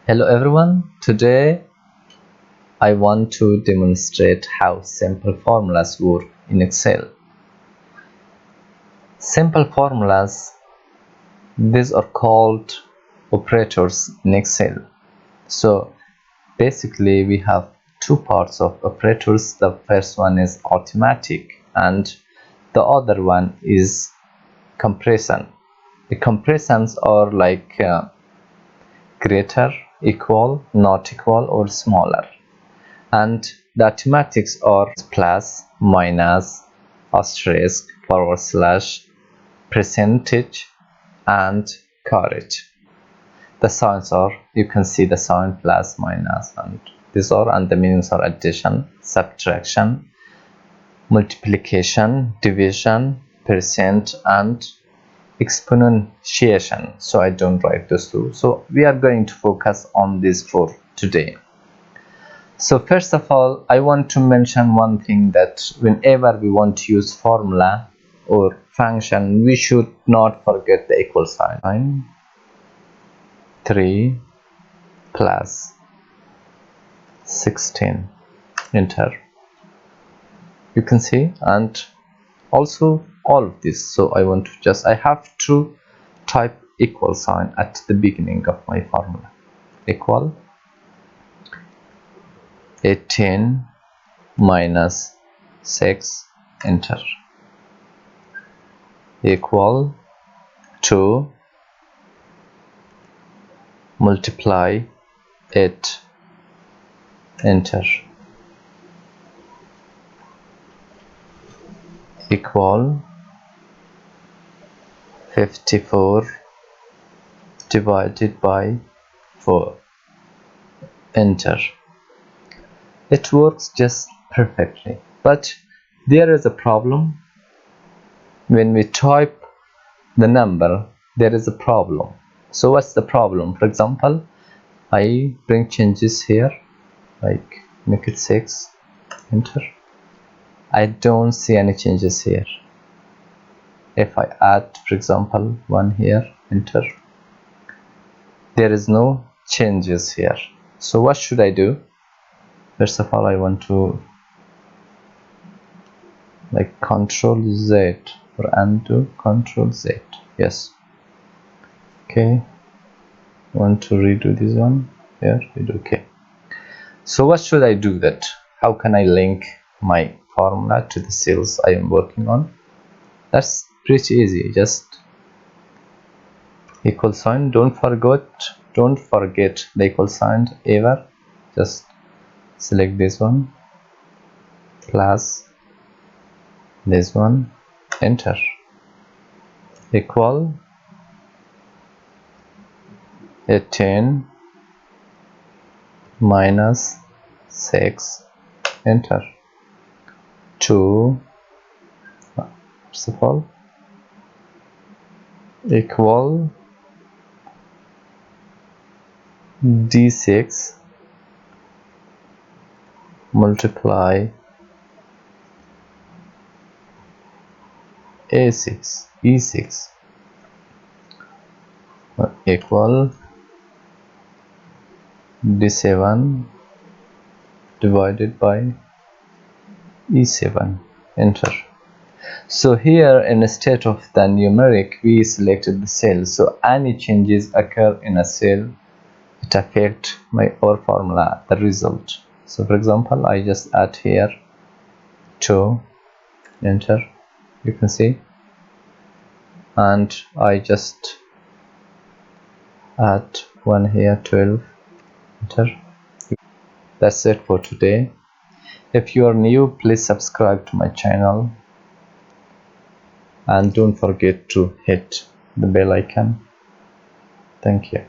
Hello everyone, today I want to demonstrate how simple formulas work in Excel. Simple formulas, these are called operators in Excel. So basically we have two parts of operators. The first one is arithmetic and the other one is comparison. The comparisons are like greater, equal, not equal, or smaller. And the arithmetics are plus, minus, asterisk, forward slash, percentage, and caret. The signs are, you can see the sign plus, minus, and these are, and the meanings are addition, subtraction, multiplication, division, percent, and exponentiation. So I don't write those two. So we are going to focus on these four today. So first of all, I want to mention one thing, that whenever we want to use formula or function, we should not forget the equal sign. 3 plus 16, enter. You can see, and also all of this. So I have to type equal sign at the beginning of my formula. Equal 18 minus 6, enter. Equal to multiply 8, enter. Equal 54 divided by 4, enter. It works just perfectly, but there is a problem. When we type the number, there is a problem. So what's the problem? For example, I bring changes here, like make it 6, enter. I don't see any changes here. If I add, for example, 1 here, enter, there is no changes here. So what should I do? First of all, I want to like Control Z or undo, Control Z. Yes. Okay. I want to redo this one here. Okay. So what should I do that? How can I link my formula to the cells I am working on? That's pretty easy. Just equal sign. Don't forget the equal sign ever. Just select this one, plus this one, enter. Equal 18 minus 6, enter. 2, first of all, equal d6 multiply e6 equal d7 divided by e7, enter. So here, instead of the numeric, we selected the cell. So any changes occur in a cell, it affects our formula, the result. So for example, I just add here 2, enter. You can see, and I just add 1 here, 12, enter. That's it for today. If you are new, please subscribe to my channel and don't forget to hit the bell icon. Thank you.